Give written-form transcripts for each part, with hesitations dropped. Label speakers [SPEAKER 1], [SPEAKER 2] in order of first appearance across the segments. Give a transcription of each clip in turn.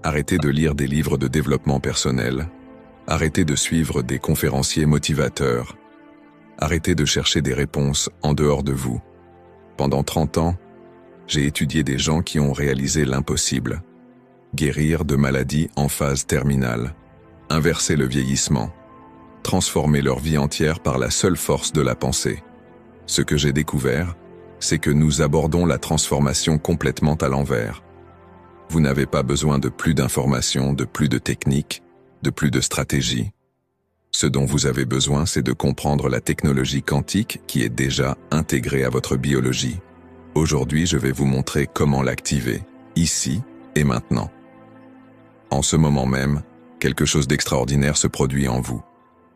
[SPEAKER 1] Arrêtez de lire des livres de développement personnel. Arrêtez de suivre des conférenciers motivateurs. Arrêtez de chercher des réponses en dehors de vous. Pendant 30 ans, j'ai étudié des gens qui ont réalisé l'impossible. Guérir de maladies en phase terminale. Inverser le vieillissement. Transformer leur vie entière par la seule force de la pensée. Ce que j'ai découvert, c'est que nous abordons la transformation complètement à l'envers. Vous n'avez pas besoin de plus d'informations, de plus de techniques, de plus de stratégies. Ce dont vous avez besoin, c'est de comprendre la technologie quantique qui est déjà intégrée à votre biologie. Aujourd'hui, je vais vous montrer comment l'activer, ici et maintenant. En ce moment même, quelque chose d'extraordinaire se produit en vous.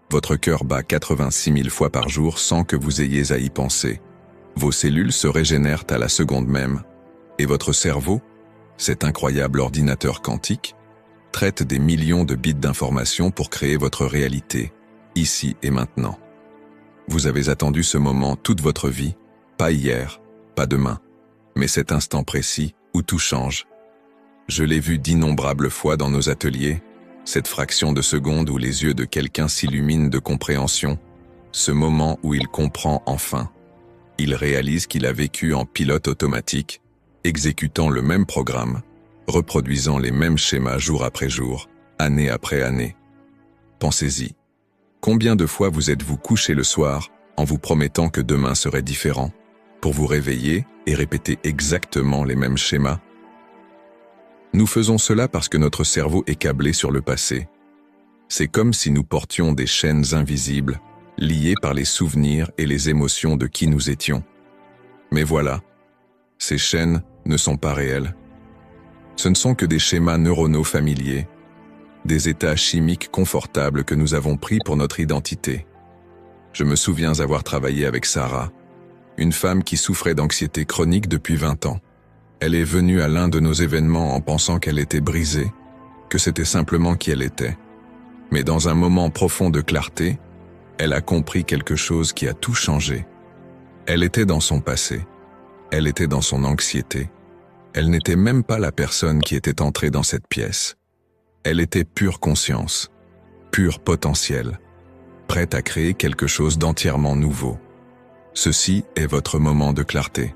[SPEAKER 1] Votre cœur bat 86 000 fois par jour sans que vous ayez à y penser. Vos cellules se régénèrent à la seconde même. Et votre cerveau, cet incroyable ordinateur quantique, traite des millions de bits d'informations pour créer votre réalité, ici et maintenant. Vous avez attendu ce moment toute votre vie, pas hier, pas demain, mais cet instant précis où tout change. Je l'ai vu d'innombrables fois dans nos ateliers, cette fraction de seconde où les yeux de quelqu'un s'illuminent de compréhension, ce moment où il comprend enfin. Il réalise qu'il a vécu en pilote automatique, exécutant le même programme, reproduisant les mêmes schémas jour après jour, année après année. Pensez-y. Combien de fois vous êtes-vous couché le soir en vous promettant que demain serait différent, pour vous réveiller et répéter exactement les mêmes schémas? Nous faisons cela parce que notre cerveau est câblé sur le passé. C'est comme si nous portions des chaînes invisibles, liées par les souvenirs et les émotions de qui nous étions. Mais voilà, ces chaînes ne sont pas réelles. Ce ne sont que des schémas neuronaux familiers, des états chimiques confortables que nous avons pris pour notre identité. Je me souviens avoir travaillé avec Sarah, une femme qui souffrait d'anxiété chronique depuis 20 ans. Elle est venue à l'un de nos événements en pensant qu'elle était brisée, que c'était simplement qui elle était. Mais dans un moment profond de clarté, elle a compris quelque chose qui a tout changé. Elle était dans son passé. Elle était dans son anxiété. Elle n'était même pas la personne qui était entrée dans cette pièce. Elle était pure conscience, pur potentiel, prête à créer quelque chose d'entièrement nouveau. Ceci est votre moment de clarté.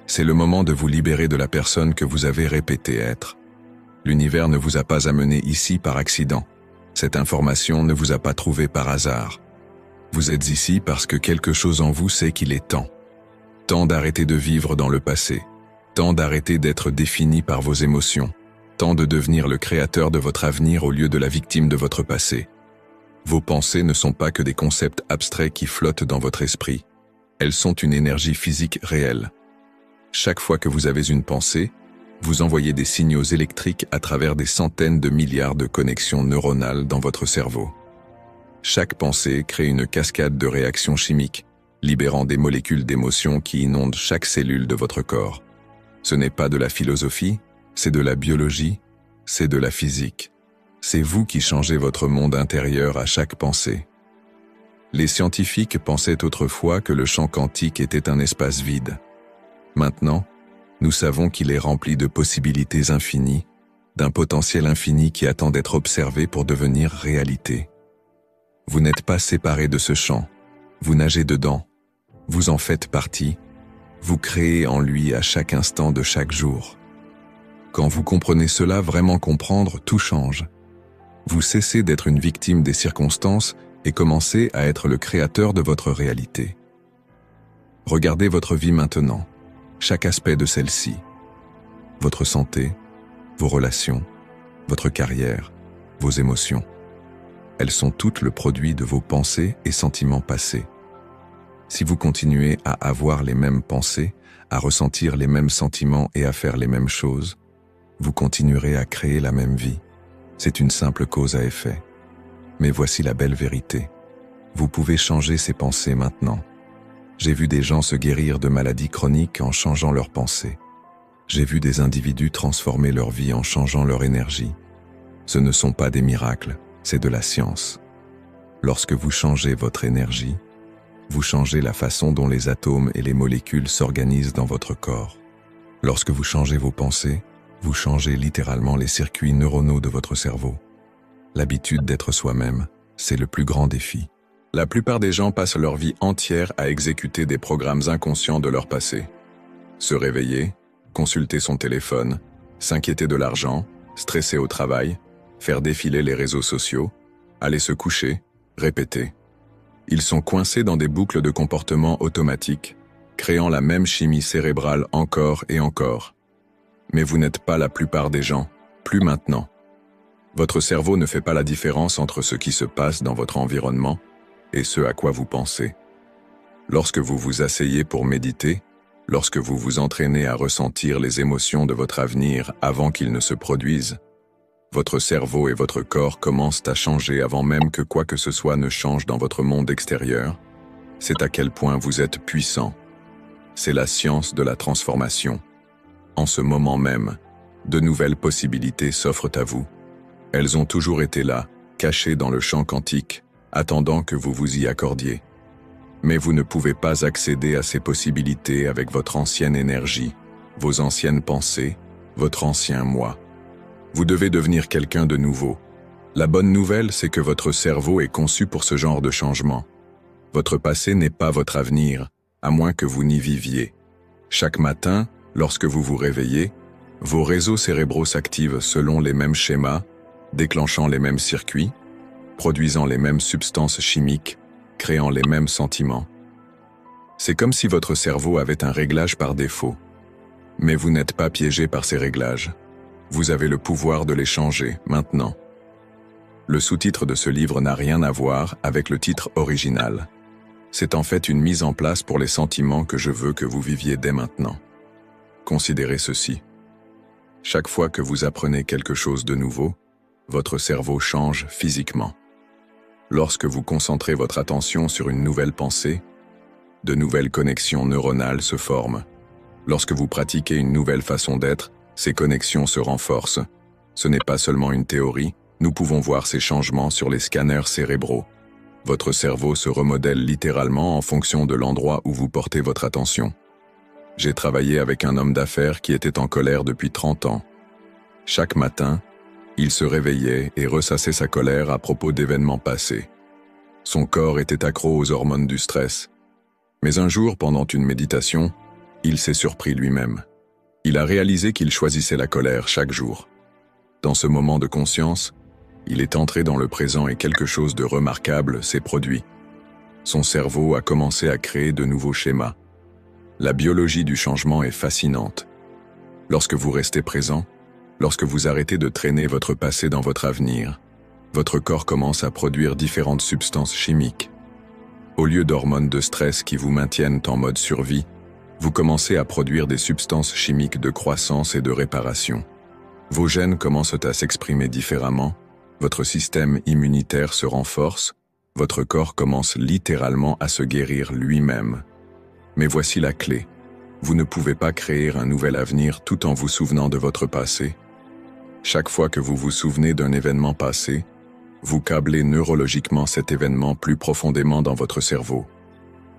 [SPEAKER 1] C'est le moment de vous libérer de la personne que vous avez répété être. L'univers ne vous a pas amené ici par accident. Cette information ne vous a pas trouvé par hasard. Vous êtes ici parce que quelque chose en vous sait qu'il est temps. Temps d'arrêter de vivre dans le passé. Temps d'arrêter d'être défini par vos émotions. Temps de devenir le créateur de votre avenir au lieu de la victime de votre passé. Vos pensées ne sont pas que des concepts abstraits qui flottent dans votre esprit. Elles sont une énergie physique réelle. Chaque fois que vous avez une pensée, vous envoyez des signaux électriques à travers des centaines de milliards de connexions neuronales dans votre cerveau. Chaque pensée crée une cascade de réactions chimiques, libérant des molécules d'émotion qui inondent chaque cellule de votre corps. Ce n'est pas de la philosophie, c'est de la biologie, c'est de la physique. C'est vous qui changez votre monde intérieur à chaque pensée. Les scientifiques pensaient autrefois que le champ quantique était un espace vide. Maintenant, nous savons qu'il est rempli de possibilités infinies, d'un potentiel infini qui attend d'être observé pour devenir réalité. Vous n'êtes pas séparé de ce champ, vous nagez dedans, vous en faites partie, vous créez en lui à chaque instant de chaque jour. Quand vous comprenez cela, vraiment comprendre, tout change. Vous cessez d'être une victime des circonstances et commencez à être le créateur de votre réalité. Regardez votre vie maintenant. Chaque aspect de celle-ci, votre santé, vos relations, votre carrière, vos émotions. Elles sont toutes le produit de vos pensées et sentiments passés. Si vous continuez à avoir les mêmes pensées, à ressentir les mêmes sentiments et à faire les mêmes choses, vous continuerez à créer la même vie. C'est une simple cause à effet. Mais voici la belle vérité. Vous pouvez changer ces pensées maintenant. J'ai vu des gens se guérir de maladies chroniques en changeant leurs pensées. J'ai vu des individus transformer leur vie en changeant leur énergie. Ce ne sont pas des miracles, c'est de la science. Lorsque vous changez votre énergie, vous changez la façon dont les atomes et les molécules s'organisent dans votre corps. Lorsque vous changez vos pensées, Vous changez littéralement les circuits neuronaux de votre cerveau. L'habitude d'être soi-même, c'est le plus grand défi. La plupart des gens passent leur vie entière à exécuter des programmes inconscients de leur passé. Se réveiller, consulter son téléphone, s'inquiéter de l'argent, stresser au travail, faire défiler les réseaux sociaux, aller se coucher, répéter. Ils sont coincés dans des boucles de comportement automatiques, créant la même chimie cérébrale encore et encore. Mais vous n'êtes pas la plupart des gens, plus maintenant. Votre cerveau ne fait pas la différence entre ce qui se passe dans votre environnement et ce à quoi vous pensez. Lorsque vous vous asseyez pour méditer, lorsque vous vous entraînez à ressentir les émotions de votre avenir avant qu'ils ne se produisent, votre cerveau et votre corps commencent à changer avant même que quoi que ce soit ne change dans votre monde extérieur. C'est à quel point vous êtes puissant. C'est la science de la transformation. En ce moment même, de nouvelles possibilités s'offrent à vous. Elles ont toujours été là, cachées dans le champ quantique, attendant que vous vous y accordiez. Mais vous ne pouvez pas accéder à ces possibilités avec votre ancienne énergie, vos anciennes pensées, votre ancien moi. Vous devez devenir quelqu'un de nouveau. La bonne nouvelle, c'est que votre cerveau est conçu pour ce genre de changement. Votre passé n'est pas votre avenir, à moins que vous n'y viviez. Chaque matin, lorsque vous vous réveillez, vos réseaux cérébraux s'activent selon les mêmes schémas, déclenchant les mêmes circuits, produisant les mêmes substances chimiques, créant les mêmes sentiments. C'est comme si votre cerveau avait un réglage par défaut. Mais vous n'êtes pas piégé par ces réglages. Vous avez le pouvoir de les changer, maintenant. Le sous-titre de ce livre n'a rien à voir avec le titre original. C'est en fait une mise en place pour les sentiments que je veux que vous viviez dès maintenant. Considérez ceci. Chaque fois que vous apprenez quelque chose de nouveau, votre cerveau change physiquement. Lorsque vous concentrez votre attention sur une nouvelle pensée, de nouvelles connexions neuronales se forment. Lorsque vous pratiquez une nouvelle façon d'être, ces connexions se renforcent. Ce n'est pas seulement une théorie, nous pouvons voir ces changements sur les scanners cérébraux. Votre cerveau se remodèle littéralement en fonction de l'endroit où vous portez votre attention. J'ai travaillé avec un homme d'affaires qui était en colère depuis 30 ans. Chaque matin, il se réveillait et ressassait sa colère à propos d'événements passés. Son corps était accro aux hormones du stress. Mais un jour, pendant une méditation, il s'est surpris lui-même. Il a réalisé qu'il choisissait la colère chaque jour. Dans ce moment de conscience, il est entré dans le présent et quelque chose de remarquable s'est produit. Son cerveau a commencé à créer de nouveaux schémas. La biologie du changement est fascinante. Lorsque vous restez présent, lorsque vous arrêtez de traîner votre passé dans votre avenir, votre corps commence à produire différentes substances chimiques. Au lieu d'hormones de stress qui vous maintiennent en mode survie, vous commencez à produire des substances chimiques de croissance et de réparation. Vos gènes commencent à s'exprimer différemment, votre système immunitaire se renforce, votre corps commence littéralement à se guérir lui-même. Mais voici la clé. Vous ne pouvez pas créer un nouvel avenir tout en vous souvenant de votre passé. Chaque fois que vous vous souvenez d'un événement passé, vous câblez neurologiquement cet événement plus profondément dans votre cerveau.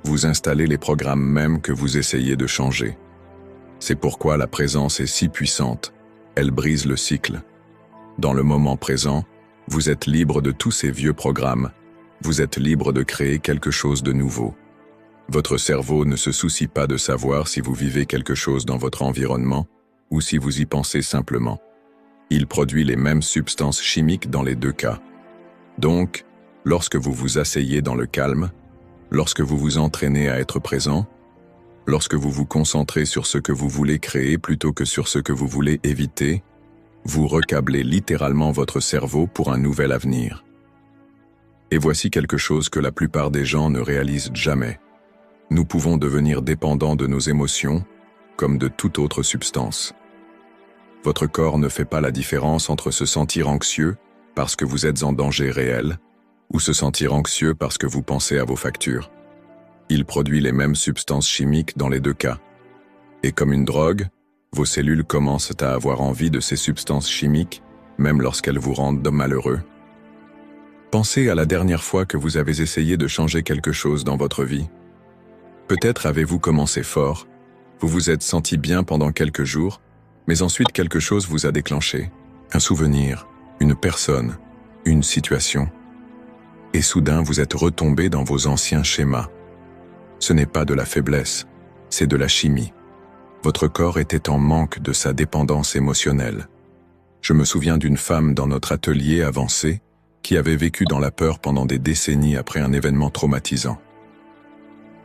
[SPEAKER 1] Vous installez les programmes mêmes que vous essayez de changer. C'est pourquoi la présence est si puissante. Elle brise le cycle. Dans le moment présent, vous êtes libre de tous ces vieux programmes. Vous êtes libre de créer quelque chose de nouveau. Votre cerveau ne se soucie pas de savoir si vous vivez quelque chose dans votre environnement ou si vous y pensez simplement. Il produit les mêmes substances chimiques dans les deux cas. Donc, lorsque vous vous asseyez dans le calme, lorsque vous vous entraînez à être présent, lorsque vous vous concentrez sur ce que vous voulez créer plutôt que sur ce que vous voulez éviter, vous recablez littéralement votre cerveau pour un nouvel avenir. Et voici quelque chose que la plupart des gens ne réalisent jamais. Nous pouvons devenir dépendants de nos émotions, comme de toute autre substance. Votre corps ne fait pas la différence entre se sentir anxieux parce que vous êtes en danger réel, ou se sentir anxieux parce que vous pensez à vos factures. Il produit les mêmes substances chimiques dans les deux cas. Et comme une drogue, vos cellules commencent à avoir envie de ces substances chimiques, même lorsqu'elles vous rendent malheureux. Pensez à la dernière fois que vous avez essayé de changer quelque chose dans votre vie. Peut-être avez-vous commencé fort, vous vous êtes senti bien pendant quelques jours, Mais ensuite quelque chose vous a déclenché, un souvenir, une personne, une situation. Et soudain vous êtes retombé dans vos anciens schémas. Ce n'est pas de la faiblesse, c'est de la chimie. Votre corps était en manque de sa dépendance émotionnelle. Je me souviens d'une femme dans notre atelier avancé qui avait vécu dans la peur pendant des décennies après un événement traumatisant.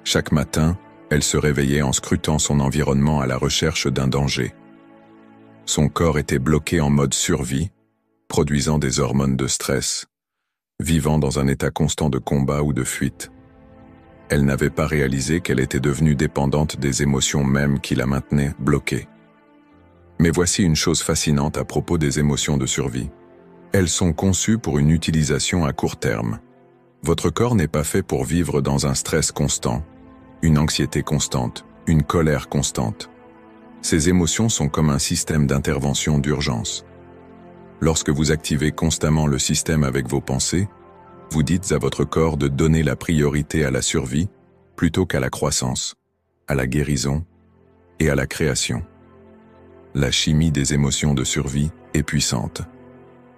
[SPEAKER 1] Chaque matin, elle se réveillait en scrutant son environnement à la recherche d'un danger. Son corps était bloqué en mode survie, produisant des hormones de stress, vivant dans un état constant de combat ou de fuite. Elle n'avait pas réalisé qu'elle était devenue dépendante des émotions mêmes qui la maintenaient bloquée. Mais voici une chose fascinante à propos des émotions de survie. Elles sont conçues pour une utilisation à court terme. Votre corps n'est pas fait pour vivre dans un stress constant, une anxiété constante, une colère constante. Ces émotions sont comme un système d'intervention d'urgence. Lorsque vous activez constamment le système avec vos pensées, vous dites à votre corps de donner la priorité à la survie plutôt qu'à la croissance, à la guérison et à la création. La chimie des émotions de survie est puissante.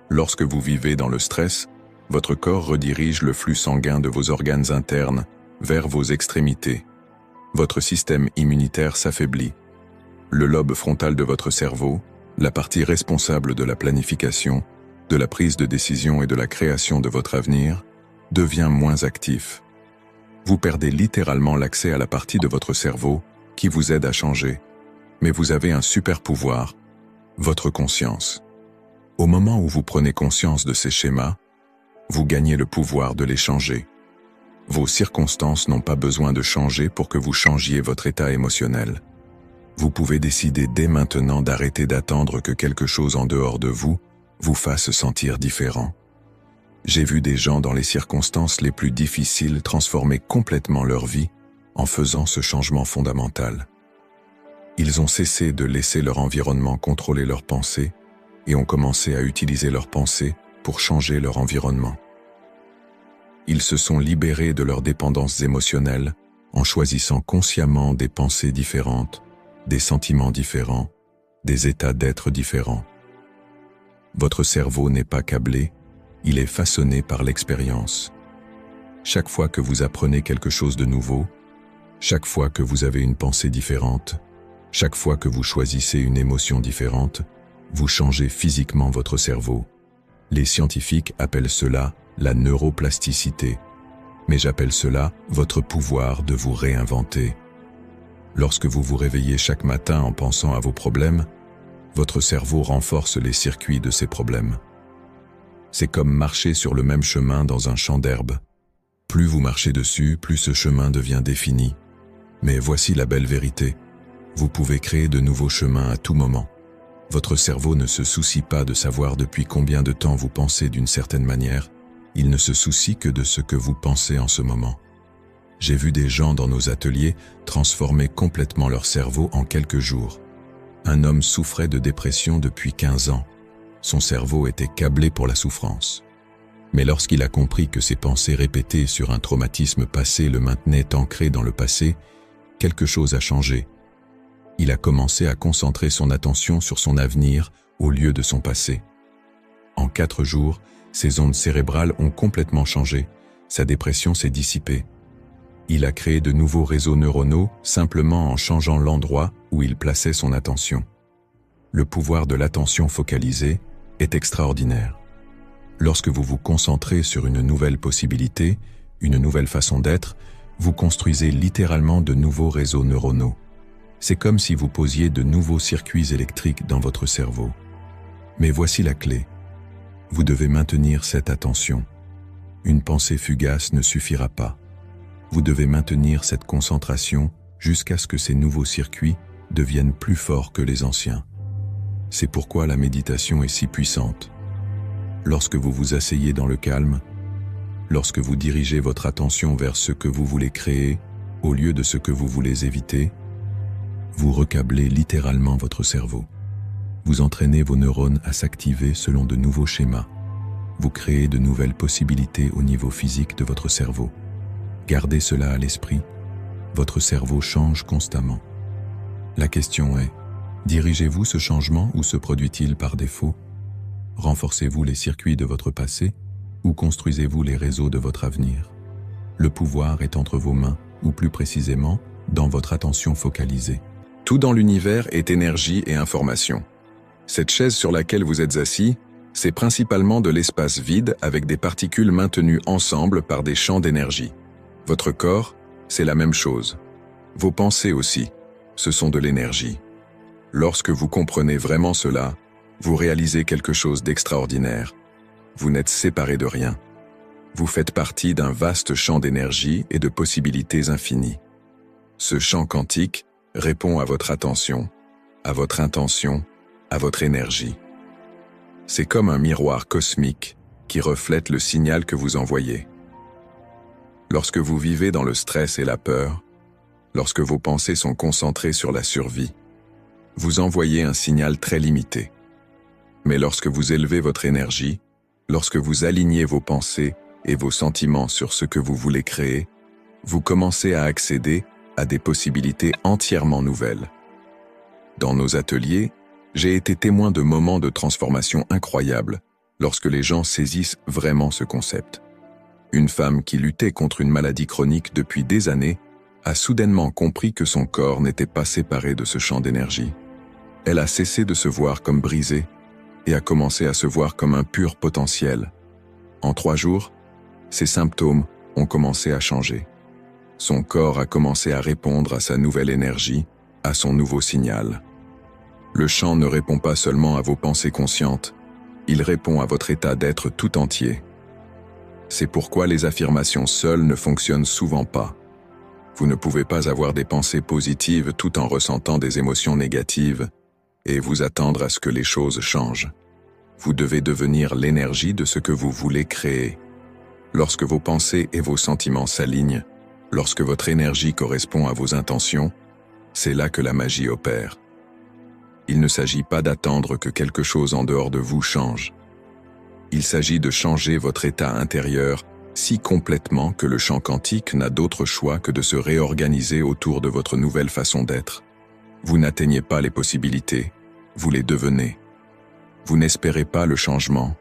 [SPEAKER 1] Lorsque vous vivez dans le stress, votre corps redirige le flux sanguin de vos organes internes vers vos extrémités. Votre système immunitaire s'affaiblit. Le lobe frontal de votre cerveau, la partie responsable de la planification, de la prise de décision et de la création de votre avenir, devient moins actif. Vous perdez littéralement l'accès à la partie de votre cerveau qui vous aide à changer. Mais vous avez un super pouvoir, votre conscience. Au moment où vous prenez conscience de ces schémas, vous gagnez le pouvoir de les changer. Vos circonstances n'ont pas besoin de changer pour que vous changiez votre état émotionnel. Vous pouvez décider dès maintenant d'arrêter d'attendre que quelque chose en dehors de vous fasse sentir différent. J'ai vu des gens dans les circonstances les plus difficiles transformer complètement leur vie en faisant ce changement fondamental. Ils ont cessé de laisser leur environnement contrôler leurs pensées et ont commencé à utiliser leurs pensées pour changer leur environnement. Ils se sont libérés de leurs dépendances émotionnelles en choisissant consciemment des pensées différentes, des sentiments différents, des états d'être différents. Votre cerveau n'est pas câblé, il est façonné par l'expérience. Chaque fois que vous apprenez quelque chose de nouveau, chaque fois que vous avez une pensée différente, chaque fois que vous choisissez une émotion différente, vous changez physiquement votre cerveau. Les scientifiques appellent cela la neuroplasticité, mais j'appelle cela votre pouvoir de vous réinventer. Lorsque vous vous réveillez chaque matin en pensant à vos problèmes, votre cerveau renforce les circuits de ces problèmes. C'est comme marcher sur le même chemin dans un champ d'herbe. Plus vous marchez dessus, plus ce chemin devient défini. Mais voici la belle vérité. Vous pouvez créer de nouveaux chemins à tout moment. Votre cerveau ne se soucie pas de savoir depuis combien de temps vous pensez d'une certaine manière, il ne se soucie que de ce que vous pensez en ce moment. J'ai vu des gens dans nos ateliers transformer complètement leur cerveau en quelques jours. Un homme souffrait de dépression depuis 15 ans. Son cerveau était câblé pour la souffrance. Mais lorsqu'il a compris que ses pensées répétées sur un traumatisme passé le maintenaient ancré dans le passé, quelque chose a changé. Il a commencé à concentrer son attention sur son avenir au lieu de son passé. En 4 jours, ses ondes cérébrales ont complètement changé, sa dépression s'est dissipée. Il a créé de nouveaux réseaux neuronaux simplement en changeant l'endroit où il plaçait son attention. Le pouvoir de l'attention focalisée est extraordinaire. Lorsque vous vous concentrez sur une nouvelle possibilité, une nouvelle façon d'être, vous construisez littéralement de nouveaux réseaux neuronaux. C'est comme si vous posiez de nouveaux circuits électriques dans votre cerveau. Mais voici la clé. Vous devez maintenir cette attention. Une pensée fugace ne suffira pas. Vous devez maintenir cette concentration jusqu'à ce que ces nouveaux circuits deviennent plus forts que les anciens. C'est pourquoi la méditation est si puissante. Lorsque vous vous asseyez dans le calme, lorsque vous dirigez votre attention vers ce que vous voulez créer au lieu de ce que vous voulez éviter, vous recablez littéralement votre cerveau. Vous entraînez vos neurones à s'activer selon de nouveaux schémas. Vous créez de nouvelles possibilités au niveau physique de votre cerveau. Gardez cela à l'esprit. Votre cerveau change constamment. La question est, Dirigez-vous ce changement ou se produit-il par défaut? Renforcez-vous les circuits de votre passé ou construisez-vous les réseaux de votre avenir? Le pouvoir est entre vos mains, ou plus précisément, dans votre attention focalisée. Tout dans l'univers est énergie et information. Cette chaise sur laquelle vous êtes assis, c'est principalement de l'espace vide avec des particules maintenues ensemble par des champs d'énergie. Votre corps, c'est la même chose. Vos pensées aussi, ce sont de l'énergie. Lorsque vous comprenez vraiment cela, vous réalisez quelque chose d'extraordinaire. Vous n'êtes séparé de rien. Vous faites partie d'un vaste champ d'énergie et de possibilités infinies. Ce champ quantique répond à votre attention, à votre intention, à votre énergie. C'est comme un miroir cosmique qui reflète le signal que vous envoyez. Lorsque vous vivez dans le stress et la peur, lorsque vos pensées sont concentrées sur la survie, vous envoyez un signal très limité. Mais lorsque vous élevez votre énergie, lorsque vous alignez vos pensées et vos sentiments sur ce que vous voulez créer, vous commencez à accéder à des possibilités entièrement nouvelles. Dans nos ateliers, j'ai été témoin de moments de transformation incroyables lorsque les gens saisissent vraiment ce concept. Une femme qui luttait contre une maladie chronique depuis des années a soudainement compris que son corps n'était pas séparé de ce champ d'énergie. Elle a cessé de se voir comme brisée et a commencé à se voir comme un pur potentiel. En 3 jours, ses symptômes ont commencé à changer. Son corps a commencé à répondre à sa nouvelle énergie, à son nouveau signal. Le champ ne répond pas seulement à vos pensées conscientes, il répond à votre état d'être tout entier. C'est pourquoi les affirmations seules ne fonctionnent souvent pas. Vous ne pouvez pas avoir des pensées positives tout en ressentant des émotions négatives et vous attendre à ce que les choses changent. Vous devez devenir l'énergie de ce que vous voulez créer. Lorsque vos pensées et vos sentiments s'alignent, lorsque votre énergie correspond à vos intentions, c'est là que la magie opère. Il ne s'agit pas d'attendre que quelque chose en dehors de vous change. Il s'agit de changer votre état intérieur si complètement que le champ quantique n'a d'autre choix que de se réorganiser autour de votre nouvelle façon d'être. Vous n'atteignez pas les possibilités, vous les devenez. Vous n'espérez pas le changement,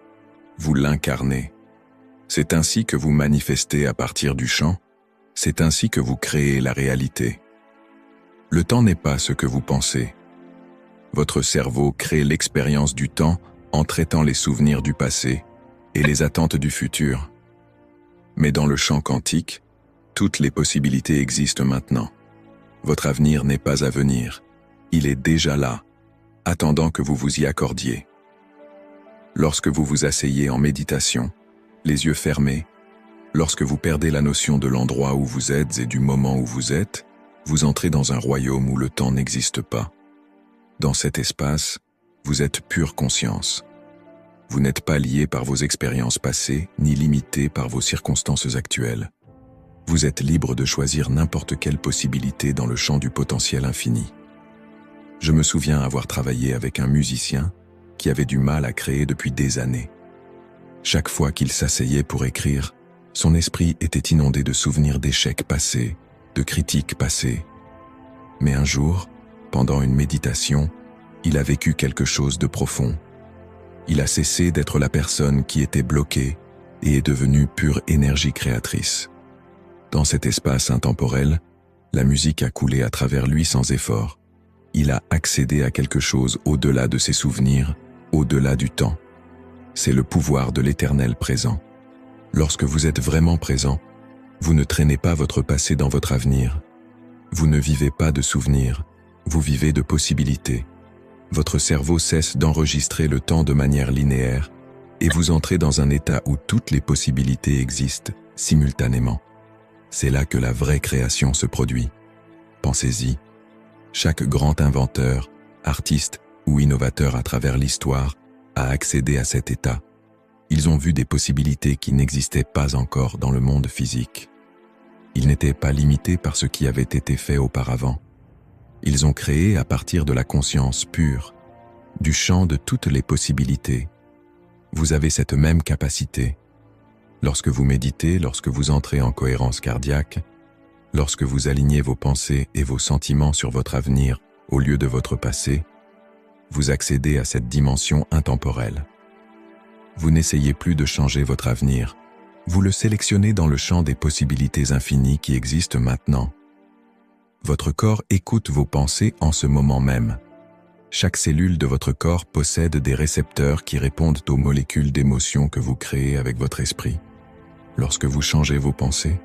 [SPEAKER 1] vous l'incarnez. C'est ainsi que vous manifestez à partir du champ, c'est ainsi que vous créez la réalité. Le temps n'est pas ce que vous pensez. Votre cerveau crée l'expérience du temps en traitant les souvenirs du passé et les attentes du futur. Mais dans le champ quantique, toutes les possibilités existent maintenant. Votre avenir n'est pas à venir, il est déjà là, attendant que vous vous y accordiez. Lorsque vous vous asseyez en méditation, les yeux fermés, lorsque vous perdez la notion de l'endroit où vous êtes et du moment où vous êtes, vous entrez dans un royaume où le temps n'existe pas. Dans cet espace, vous êtes pure conscience. Vous n'êtes pas lié par vos expériences passées, ni limité par vos circonstances actuelles. Vous êtes libre de choisir n'importe quelle possibilité dans le champ du potentiel infini. Je me souviens avoir travaillé avec un musicien qui avait du mal à créer depuis des années. Chaque fois qu'il s'asseyait pour écrire, son esprit était inondé de souvenirs d'échecs passés, de critiques passées. Mais un jour, pendant une méditation, il a vécu quelque chose de profond. Il a cessé d'être la personne qui était bloquée et est devenu pure énergie créatrice. Dans cet espace intemporel, la musique a coulé à travers lui sans effort. Il a accédé à quelque chose au-delà de ses souvenirs, au-delà du temps. C'est le pouvoir de l'éternel présent. Lorsque vous êtes vraiment présent, vous ne traînez pas votre passé dans votre avenir. Vous ne vivez pas de souvenirs, vous vivez de possibilités. Votre cerveau cesse d'enregistrer le temps de manière linéaire et vous entrez dans un état où toutes les possibilités existent simultanément. C'est là que la vraie création se produit. Pensez-y. Chaque grand inventeur, artiste ou innovateur à travers l'histoire a accédé à cet état. Ils ont vu des possibilités qui n'existaient pas encore dans le monde physique. Ils n'étaient pas limités par ce qui avait été fait auparavant. Ils ont créé à partir de la conscience pure, du champ de toutes les possibilités. Vous avez cette même capacité. Lorsque vous méditez, lorsque vous entrez en cohérence cardiaque, lorsque vous alignez vos pensées et vos sentiments sur votre avenir au lieu de votre passé, vous accédez à cette dimension intemporelle. Vous n'essayez plus de changer votre avenir, vous le sélectionnez dans le champ des possibilités infinies qui existent maintenant. Votre corps écoute vos pensées en ce moment même. Chaque cellule de votre corps possède des récepteurs qui répondent aux molécules d'émotion que vous créez avec votre esprit. Lorsque vous changez vos pensées,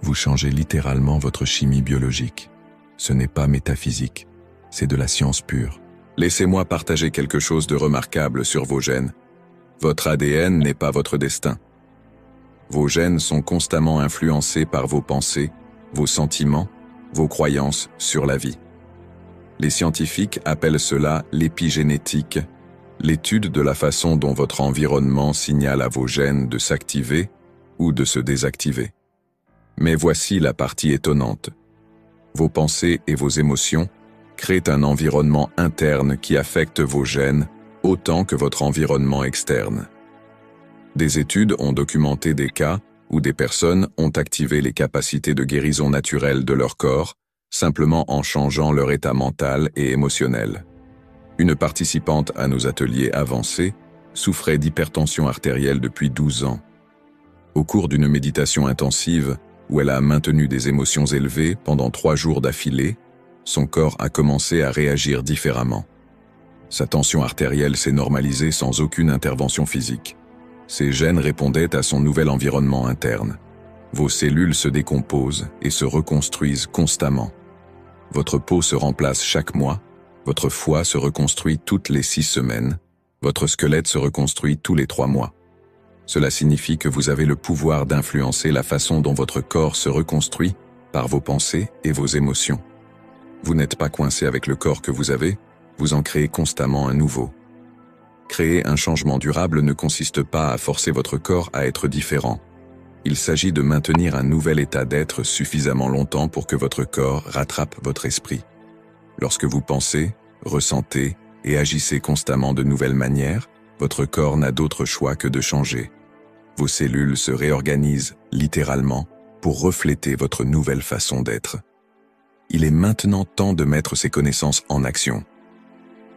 [SPEAKER 1] vous changez littéralement votre chimie biologique. Ce n'est pas métaphysique, c'est de la science pure. Laissez-moi partager quelque chose de remarquable sur vos gènes. Votre ADN n'est pas votre destin. Vos gènes sont constamment influencés par vos pensées, vos sentiments, vos croyances sur la vie. Les scientifiques appellent cela l'épigénétique, l'étude de la façon dont votre environnement signale à vos gènes de s'activer ou de se désactiver. Mais voici la partie étonnante. Vos pensées et vos émotions créent un environnement interne qui affecte vos gènes autant que votre environnement externe. Des études ont documenté des cas où des personnes ont activé les capacités de guérison naturelle de leur corps simplement en changeant leur état mental et émotionnel. Une participante à nos ateliers avancés souffrait d'hypertension artérielle depuis 12 ans. Au cours d'une méditation intensive où elle a maintenu des émotions élevées pendant 3 jours d'affilée, son corps a commencé à réagir différemment. Sa tension artérielle s'est normalisée sans aucune intervention physique. Ses gènes répondaient à son nouvel environnement interne. Vos cellules se décomposent et se reconstruisent constamment. Votre peau se remplace chaque mois, votre foie se reconstruit toutes les 6 semaines, votre squelette se reconstruit tous les 3 mois. Cela signifie que vous avez le pouvoir d'influencer la façon dont votre corps se reconstruit par vos pensées et vos émotions. Vous n'êtes pas coincé avec le corps que vous avez, vous en créez constamment un nouveau. Créer un changement durable ne consiste pas à forcer votre corps à être différent. Il s'agit de maintenir un nouvel état d'être suffisamment longtemps pour que votre corps rattrape votre esprit. Lorsque vous pensez, ressentez et agissez constamment de nouvelles manières, votre corps n'a d'autre choix que de changer. Vos cellules se réorganisent, littéralement, pour refléter votre nouvelle façon d'être. Il est maintenant temps de mettre ces connaissances en action.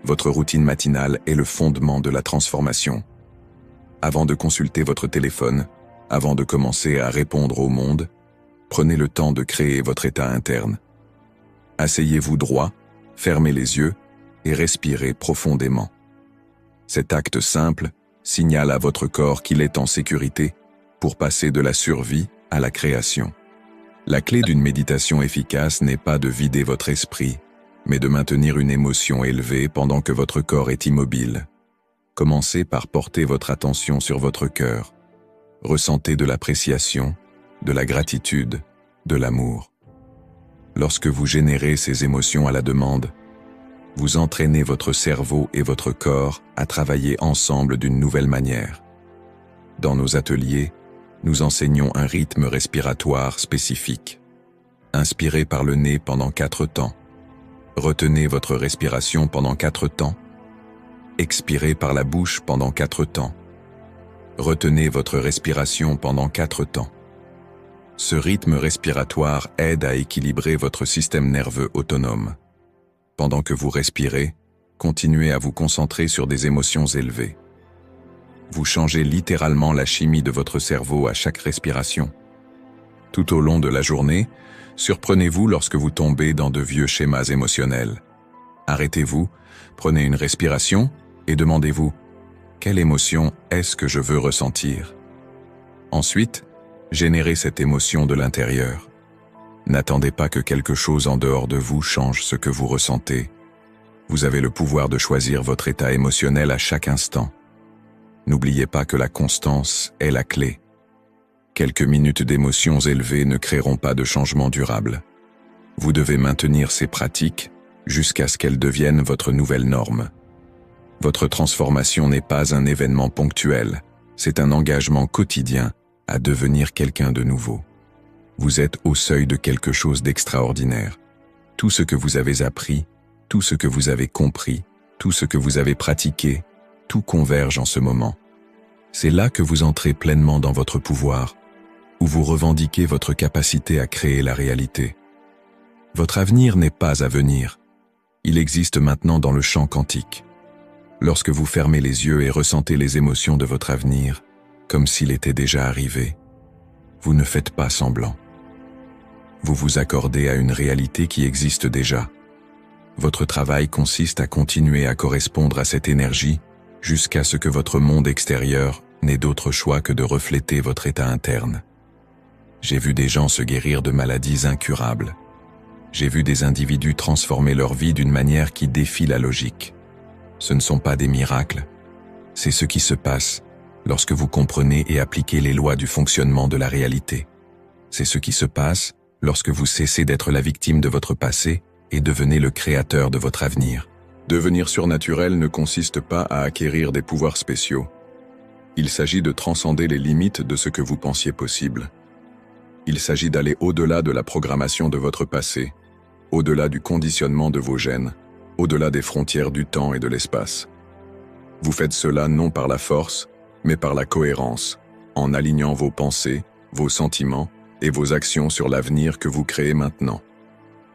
[SPEAKER 1] Votre routine matinale est le fondement de la transformation. Avant de consulter votre téléphone, avant de commencer à répondre au monde, prenez le temps de créer votre état interne. Asseyez-vous droit, fermez les yeux et respirez profondément. Cet acte simple signale à votre corps qu'il est en sécurité pour passer de la survie à la création. La clé d'une méditation efficace n'est pas de vider votre esprit, mais de maintenir une émotion élevée pendant que votre corps est immobile. Commencez par porter votre attention sur votre cœur. Ressentez de l'appréciation, de la gratitude, de l'amour. Lorsque vous générez ces émotions à la demande, vous entraînez votre cerveau et votre corps à travailler ensemble d'une nouvelle manière. Dans nos ateliers, nous enseignons un rythme respiratoire spécifique. Inspirez par le nez pendant 4 temps. Retenez votre respiration pendant 4 temps. Expirez par la bouche pendant 4 temps. Retenez votre respiration pendant 4 temps. Ce rythme respiratoire aide à équilibrer votre système nerveux autonome. Pendant que vous respirez, continuez à vous concentrer sur des émotions élevées. Vous changez littéralement la chimie de votre cerveau à chaque respiration. Tout au long de la journée, surprenez-vous lorsque vous tombez dans de vieux schémas émotionnels. Arrêtez-vous, prenez une respiration et demandez-vous « Quelle émotion est-ce que je veux ressentir ?» Ensuite, générez cette émotion de l'intérieur. N'attendez pas que quelque chose en dehors de vous change ce que vous ressentez. Vous avez le pouvoir de choisir votre état émotionnel à chaque instant. N'oubliez pas que la constance est la clé. Quelques minutes d'émotions élevées ne créeront pas de changement durable. Vous devez maintenir ces pratiques jusqu'à ce qu'elles deviennent votre nouvelle norme. Votre transformation n'est pas un événement ponctuel, c'est un engagement quotidien à devenir quelqu'un de nouveau. Vous êtes au seuil de quelque chose d'extraordinaire. Tout ce que vous avez appris, tout ce que vous avez compris, tout ce que vous avez pratiqué, tout converge en ce moment. C'est là que vous entrez pleinement dans votre pouvoir, où vous revendiquez votre capacité à créer la réalité. Votre avenir n'est pas à venir. Il existe maintenant dans le champ quantique. Lorsque vous fermez les yeux et ressentez les émotions de votre avenir, comme s'il était déjà arrivé, vous ne faites pas semblant. Vous vous accordez à une réalité qui existe déjà. Votre travail consiste à continuer à correspondre à cette énergie jusqu'à ce que votre monde extérieur n'ait d'autre choix que de refléter votre état interne. J'ai vu des gens se guérir de maladies incurables. J'ai vu des individus transformer leur vie d'une manière qui défie la logique. Ce ne sont pas des miracles, c'est ce qui se passe lorsque vous comprenez et appliquez les lois du fonctionnement de la réalité. C'est ce qui se passe lorsque vous cessez d'être la victime de votre passé et devenez le créateur de votre avenir. Devenir surnaturel ne consiste pas à acquérir des pouvoirs spéciaux. Il s'agit de transcender les limites de ce que vous pensiez possible. Il s'agit d'aller au-delà de la programmation de votre passé, au-delà du conditionnement de vos gènes, au-delà des frontières du temps et de l'espace. Vous faites cela non par la force, mais par la cohérence, en alignant vos pensées, vos sentiments et vos actions sur l'avenir que vous créez maintenant.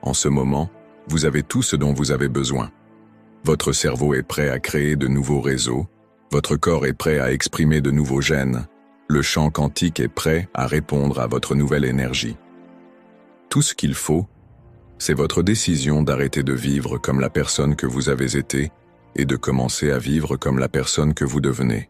[SPEAKER 1] En ce moment, vous avez tout ce dont vous avez besoin. Votre cerveau est prêt à créer de nouveaux réseaux, votre corps est prêt à exprimer de nouveaux gènes, le champ quantique est prêt à répondre à votre nouvelle énergie. Tout ce qu'il faut, c'est votre décision d'arrêter de vivre comme la personne que vous avez été et de commencer à vivre comme la personne que vous devenez.